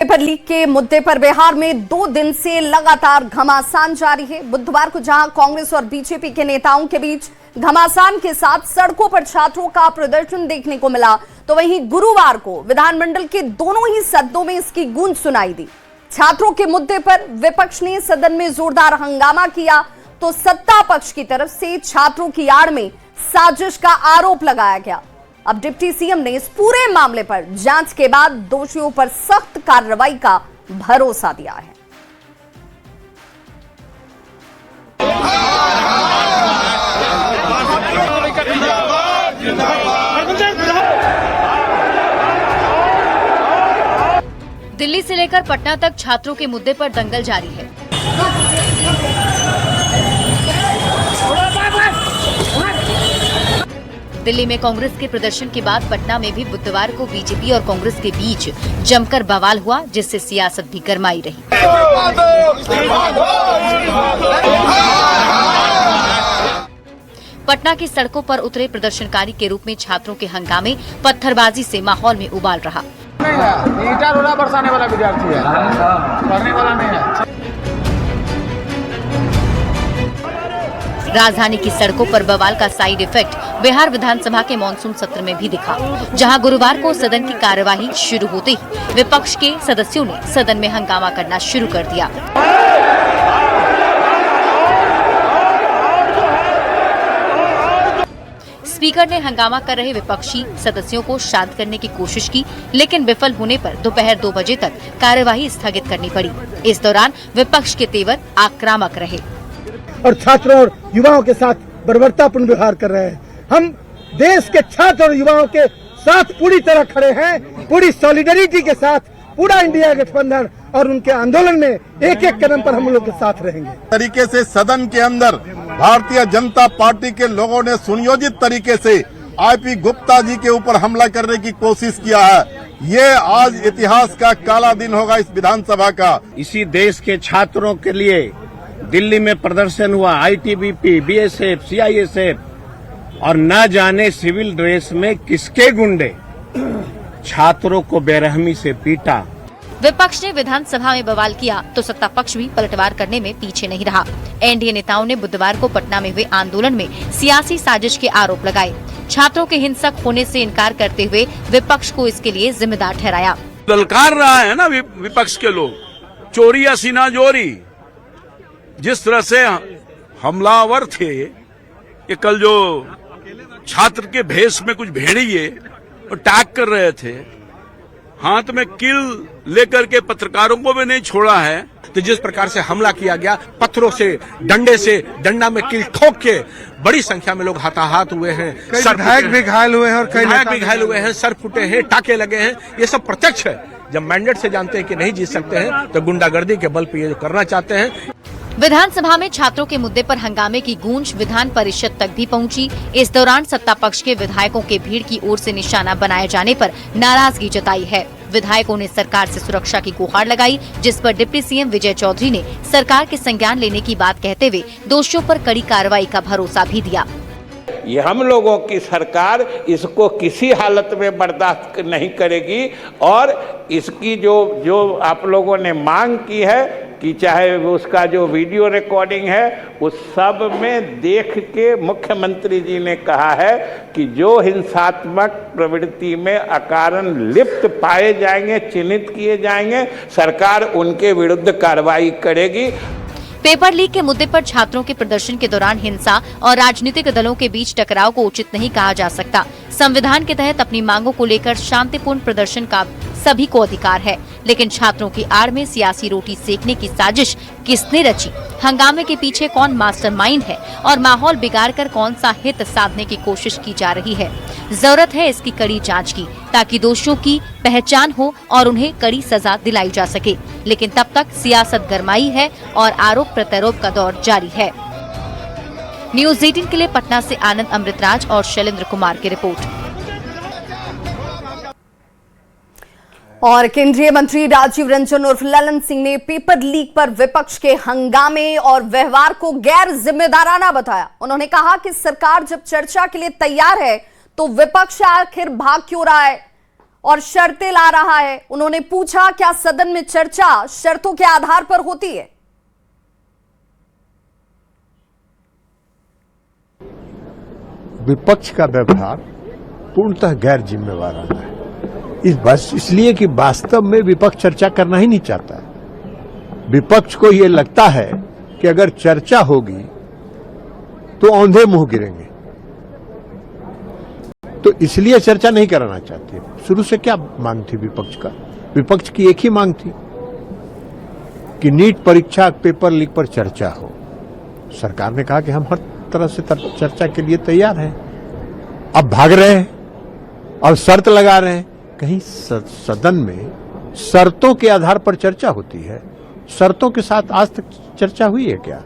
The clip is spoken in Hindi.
पेपर लीक के मुद्दे पर बिहार में 2 दिन से लगातार घमासान जारी है। बुधवार को जहां कांग्रेस और बीजेपी के नेताओं के बीच घमासान के साथ सड़कों पर छात्रों का प्रदर्शन देखने को मिला, तो वहीं गुरुवार को विधानमंडल के दोनों ही सदनों में इसकी गूंज सुनाई दी। छात्रों के मुद्दे पर विपक्ष ने सदन में जोरदार हंगामा किया, तो सत्ता पक्ष की तरफ से छात्रों की आड़ में साजिश का आरोप लगाया गया। अब डिप्टी सीएम ने इस पूरे मामले पर जांच के बाद दोषियों पर सख्त कार्रवाई का भरोसा दिया है। दिल्ली से लेकर पटना तक छात्रों के मुद्दे पर दंगल जारी है। दिल्ली में कांग्रेस के प्रदर्शन के बाद पटना में भी बुधवार को बीजेपी और कांग्रेस के बीच जमकर बवाल हुआ, जिससे सियासत भी गरमाई रही। पटना की सड़कों पर उतरे प्रदर्शनकारी के रूप में छात्रों के हंगामे, पत्थरबाजी से माहौल में उबाल रहा। ईटा रोड़ा बरसाने वाला विद्यार्थी है, पढ़ने वाला नहीं है। राजधानी की सड़कों पर बवाल का साइड इफेक्ट बिहार विधानसभा के मानसून सत्र में भी दिखा, जहां गुरुवार को सदन की कार्यवाही शुरू होते ही विपक्ष के सदस्यों ने सदन में हंगामा करना शुरू कर दिया। स्पीकर ने हंगामा कर रहे विपक्षी सदस्यों को शांत करने की कोशिश की, लेकिन विफल होने पर दोपहर 2 बजे तक कार्यवाही स्थगित करनी पड़ी। इस दौरान विपक्ष के तेवर आक्रामक रहे और छात्रों और युवाओं के साथ बर्बरतापूर्ण व्यवहार कर रहे हैं। हम देश के छात्र और युवाओं के साथ पूरी तरह खड़े हैं, पूरी सॉलिडरिटी के साथ पूरा इंडिया गठबंधन और उनके आंदोलन में एक एक कदम पर हम लोग के साथ रहेंगे। तरीके से सदन के अंदर भारतीय जनता पार्टी के लोगों ने सुनियोजित तरीके से आईपी गुप्ता जी के ऊपर हमला करने की कोशिश किया है। ये आज इतिहास का काला दिन होगा इस विधानसभा का। इसी देश के छात्रों के लिए दिल्ली में प्रदर्शन हुआ। आईटीबीपी, बीएसएफ, सीआईएसएफ और न जाने सिविल ड्रेस में किसके गुंडे छात्रों को बेरहमी से पीटा। विपक्ष ने विधानसभा में बवाल किया, तो सत्ता पक्ष भी पलटवार करने में पीछे नहीं रहा। एनडीए नेताओं ने बुधवार को पटना में हुए आंदोलन में सियासी साजिश के आरोप लगाए। छात्रों के हिंसक होने से इनकार करते हुए विपक्ष को इसके लिए जिम्मेदार ठहराया। ललकार रहा है ना विपक्ष के लोग, चोरी या सीना जोरी। जिस तरह से हमलावर थे, ये कल जो छात्र के भेष में कुछ भेड़िए अटैक कर रहे थे, हाथ में किल लेकर के पत्रकारों को भी नहीं छोड़ा है। तो जिस प्रकार से हमला किया गया, पत्थरों से, डंडा में किल ठोक के बड़ी संख्या में लोग हाथाहाथ हुए हैं, विधायक भी घायल हुए हैं और कई विधायक भी घायल हुए हैं, सर फूटे हैं, टाके लगे हैं। ये सब प्रत्यक्ष है। जब मैंडेट से जानते हैं कि नहीं जीत सकते हैं, तो गुंडागर्दी के बल पर ये करना चाहते हैं। विधानसभा में छात्रों के मुद्दे पर हंगामे की गूंज विधान परिषद तक भी पहुंची। इस दौरान सत्ता पक्ष के विधायकों के भीड़ की ओर से निशाना बनाए जाने पर नाराजगी जताई है। विधायकों ने सरकार से सुरक्षा की गुहार लगाई, जिस पर डिप्टी सीएम विजय चौधरी ने सरकार के संज्ञान लेने की बात कहते हुए दोषियों पर कड़ी कार्रवाई का भरोसा भी दिया। ये हम लोगों की सरकार इसको किसी हालत में बर्दाश्त नहीं करेगी और इसकी जो आप लोगों ने मांग की है कि चाहे उसका जो वीडियो रिकॉर्डिंग है, उस सब में देख के मुख्यमंत्री जी ने कहा है कि जो हिंसात्मक प्रवृत्ति में अकारण लिप्त पाए जाएंगे, चिन्हित किए जाएंगे, सरकार उनके विरुद्ध कार्रवाई करेगी। पेपर लीक के मुद्दे पर छात्रों के प्रदर्शन के दौरान हिंसा और राजनीतिक दलों के बीच टकराव को उचित नहीं कहा जा सकता। संविधान के तहत अपनी मांगों को लेकर शांतिपूर्ण प्रदर्शन का सभी को अधिकार है, लेकिन छात्रों की आड़ में सियासी रोटी सेकने की साजिश किसने रची, हंगामे के पीछे कौन मास्टरमाइंड है और माहौल बिगाड़कर कौन सा हित साधने की कोशिश की जा रही है। जरूरत है इसकी कड़ी जांच की, ताकि दोषियों की पहचान हो और उन्हें कड़ी सजा दिलाई जा सके। लेकिन तब तक सियासत गरमाई है और आरोप प्रत्यारोप का दौर जारी है। न्यूज़ 18 के लिए पटना से आनंद अमृतराज और शैलेंद्र कुमार की रिपोर्ट। और केंद्रीय मंत्री राजीव रंजन उर्फ ललन सिंह ने पेपर लीक पर विपक्ष के हंगामे और व्यवहार को गैर जिम्मेदाराना बताया। उन्होंने कहा कि सरकार जब चर्चा के लिए तैयार है तो विपक्ष आखिर भाग क्यों रहा है। और शर्तें ला रहा है। उन्होंने पूछा, क्या सदन में चर्चा शर्तों के आधार पर होती है? विपक्ष का व्यवहार पूर्णतः गैर जिम्मेवाराना है। बस इसलिए कि वास्तव में विपक्ष चर्चा करना ही नहीं चाहता है। विपक्ष को यह लगता है कि अगर चर्चा होगी तो औंधे मुंह गिरेंगे, तो इसलिए चर्चा नहीं कराना चाहते। शुरू से क्या मांग थी विपक्ष का? विपक्ष की एक ही मांग थी कि नीट परीक्षा पेपर लीक पर चर्चा हो। सरकार ने कहा कि हम हर तरह से चर्चा के लिए तैयार हैं। अब भाग रहे हैं और शर्त लगा रहे हैं। कहीं सदन में शर्तों के आधार पर चर्चा होती है? शर्तों के साथ आज तक चर्चा हुई है क्या?